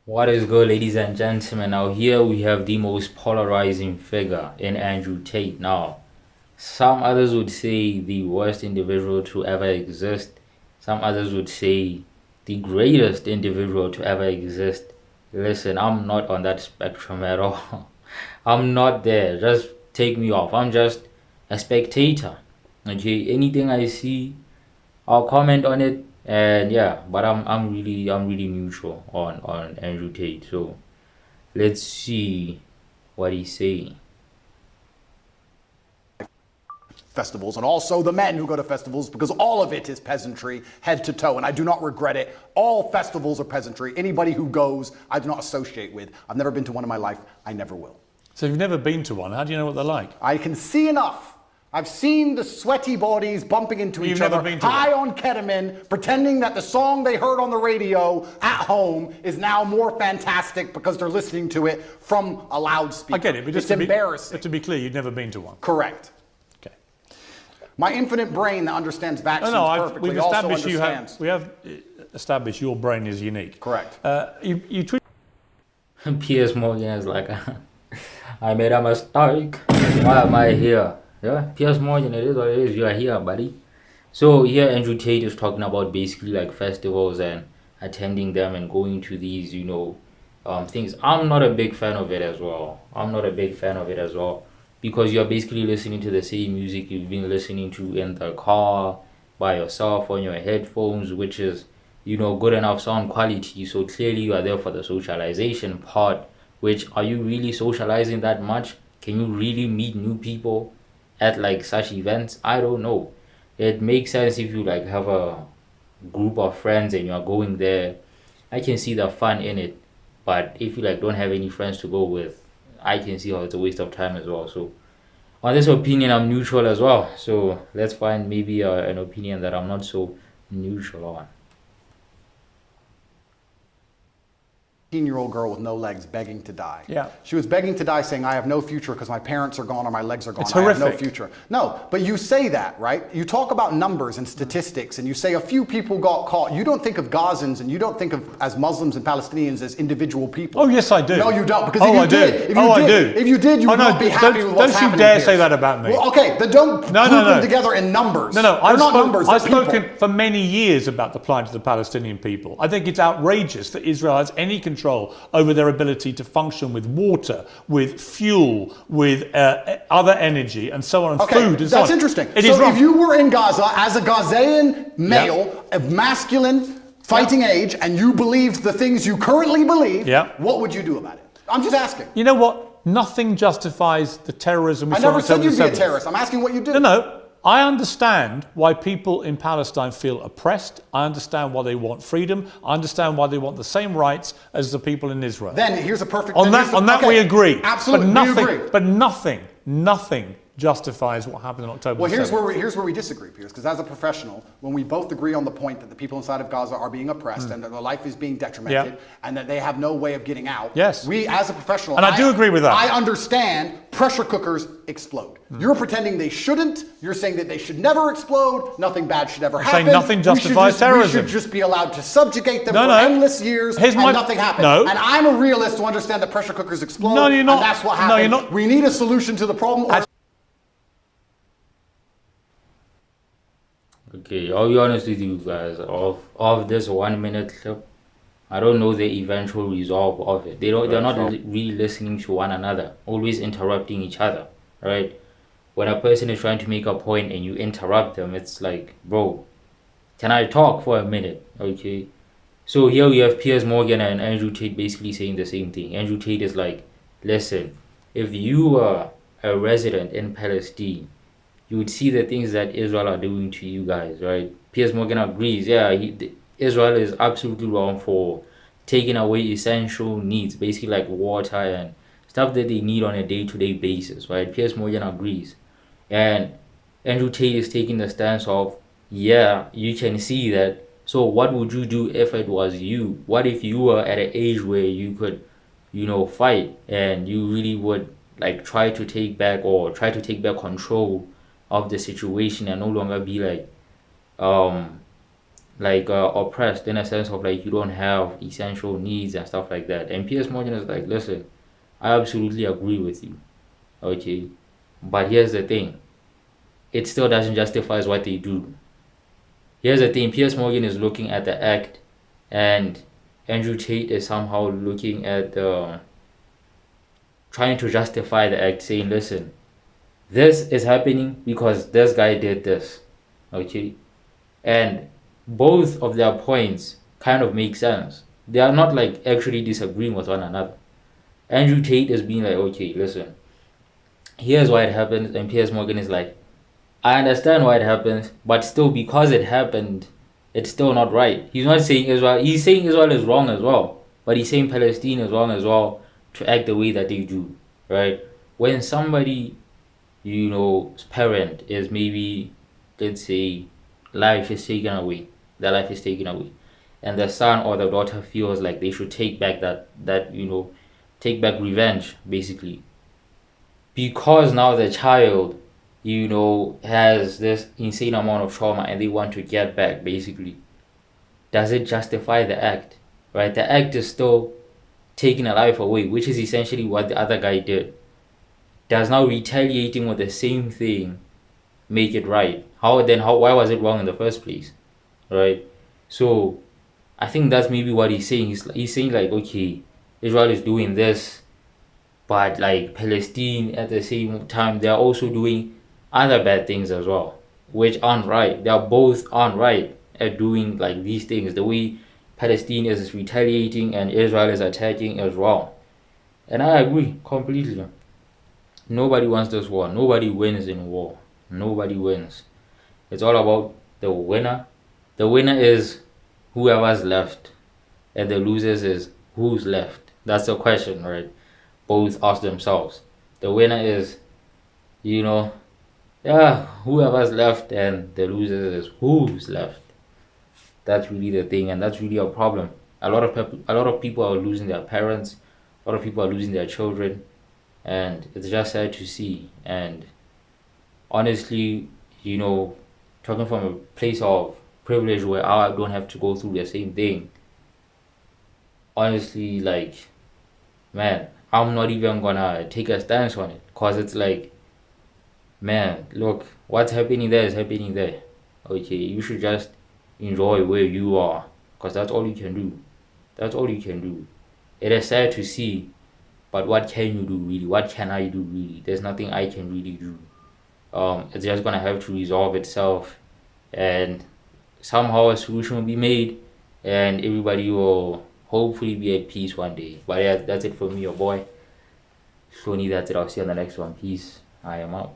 What is good, ladies and gentlemen? Now, here we have the most polarizing figure in Andrew Tate. Now, some others would say the worst individual to ever exist. Some others would say the greatest individual to ever exist. Listen, I'm not on that spectrum at all. I'm not there. Just take me off. I'm just a spectator. Okay, anything I see, I'll comment on it, and yeah, but I'm really neutral on Andrew Tate. So let's see what he's saying. Festivals, and also the men who go to festivals, because all of it is peasantry, head to toe, and I do not regret it. All festivals are peasantry. Anybody who goes, I do not associate with. I've never been to one in my life. I never will. So you've never been to one. How do you know what they're like? I can see enough. I've seen the sweaty bodies bumping into each never other, been to high on ketamine, pretending that the song they heard on the radio at home is now more fantastic because they're listening to it from a loudspeaker. I get it, but just it's embarrassing. But to be clear, you've never been to one. Correct. Okay. My infinite brain that understands vaccines perfectly we've also established understands. we have established your brain is unique. Correct. You tweet. Piers Morgan is like, I made a mistake. Why am I here? Yeah, Piers Morgan, it is what it is. You are here, buddy. So here, Andrew Tate is talking about basically like festivals and attending them and going to these, things. I'm not a big fan of it as well. Because you're basically listening to the same music you've been listening to in the car by yourself on your headphones, which is, good enough sound quality. So clearly you are there for the socialization part, which are you really socializing that much? Can you really meet new people at like such events? I don't know. It makes sense if you like have a group of friends and you're going there. I can see the fun in it. But if you like don't have any friends to go with, I can see how it's a waste of time as well. So on this opinion, I'm neutral as well. So let's find maybe an opinion that I'm not so neutral on. 18-year-old girl with no legs begging to die. Yeah. She was begging to die saying, I have no future because my parents are gone or my legs are gone. It's I have no horrific. future. No, but you say that, right? You talk about numbers and statistics and you say a few people got caught. You don't think of Gazans and you don't think of as Muslims and Palestinians as individual people. Oh yes, I do. No, you don't. Because oh, I if do. you did, if you did, you would not be happy with what's happening. Don't you dare here. say that about me. Well, okay, then don't group them together in numbers. No, they're not numbers. They're I've spoken people. for many years about the plight of the Palestinian people. I think it's outrageous that Israel has any control over their ability to function with water, with fuel, with other energy, and so on, and food and so on. That's interesting. It so is wrong. if you were in Gaza as a Ghazean male of masculine fighting age and you believed the things you currently believe, what would you do about it? I'm just asking. You know what? Nothing justifies the terrorism we saw I never in said you'd be a 70s. terrorist. I'm asking what you do. No. I understand why people in Palestine feel oppressed. I understand why they want freedom. I understand why they want the same rights as the people in Israel. Then here's a perfect... On that we agree. Absolutely, but nothing justifies what happened in October. Well, here's where we disagree, Piers, because as a professional, when we both agree on the point that the people inside of Gaza are being oppressed and that their life is being detrimented and that they have no way of getting out, we, as a professional... And I do agree with that. I understand pressure cookers explode. You're pretending they shouldn't. You're saying that they should never explode. Nothing bad should ever happen. Saying nothing justifies terrorism. We should just be allowed to subjugate them for endless years and nothing happens. And I'm a realist to understand that pressure cookers explode. No, you're not. And that's what happened. No, you're not. We need a solution to the problem. Okay, I'll be honest with you guys. Of this 1 minute clip, I don't know the eventual resolve of it. They're not really listening to one another, always interrupting each other, right? When a person is trying to make a point and you interrupt them, it's like, bro, can I talk for a minute? Okay. So here we have Piers Morgan and Andrew Tate basically saying the same thing. Andrew Tate is like, listen, if you were a resident in Palestine, you would see the things that Israel are doing to you guys, right? Piers Morgan agrees. Yeah, Israel is absolutely wrong for taking away essential needs, basically like water and stuff that they need on a day-to-day basis, right? Piers Morgan agrees. And Andrew Tate is taking the stance of, yeah, you can see that. So what would you do if it was you? What if you were at an age where you could, fight and you really would like try to take back control of the situation and no longer be like like oppressed in a sense of like you don't have essential needs and stuff like that. And Piers Morgan is like, listen, I absolutely agree with you, okay, but here's the thing, it still doesn't justify what they do. Here's the thing, Piers Morgan is looking at the act, and Andrew Tate is somehow looking at the trying to justify the act, saying, listen, this is happening because this guy did this, okay, and both of their points kind of make sense. They are not like actually disagreeing with one another. Andrew Tate is being like, okay, listen, here's why it happens, and Piers Morgan is like, I understand why it happens, but still, because it happened, it's still not right. He's not saying Israel. He's saying Israel is wrong as well, but he's saying Palestine is wrong as well to act the way that they do, right? When somebody, parent is maybe, let's say, life is taken away, their life is taken away, and the son or the daughter feels like they should take back take back revenge, basically, because now the child has this insane amount of trauma and they want to get back, basically. Does it justify the act? Right? The act is still taking a life away, which is essentially what the other guy did. Does now retaliating with the same thing make it right? Why was it wrong in the first place? Right? So I think that's maybe what he's saying. He's saying like, okay, Israel is doing this, but like Palestine at the same time, they're also doing other bad things as well, which aren't right. They are both aren't right at doing like these things. The way Palestine is retaliating and Israel is attacking as well. And I agree completely. Nobody wants this war. Nobody wins in war. Nobody wins. It's all about the winner. The winner is whoever's left, and the losers is who's left. That's the question, right? Both ask themselves. The winner is, whoever's left, and the loser is who's left. That's really the thing, and that's really a problem. A lot of people are losing their parents. A lot of people are losing their children, and it's just sad to see. And honestly, talking from a place of privilege where I don't have to go through the same thing. Honestly, like, man, I'm not even gonna take a stance on it, cause it's like, man, look, what's happening there is happening there. Okay, you should just enjoy where you are, because that's all you can do. That's all you can do. It is sad to see, but what can you do really? What can I do really? There's nothing I can really do. It's just gonna have to resolve itself, and somehow a solution will be made, and everybody will hopefully be at peace one day. But yeah, that's it for me, your boy. Shoni, that's it. I'll see you on the next one. Peace. I am out.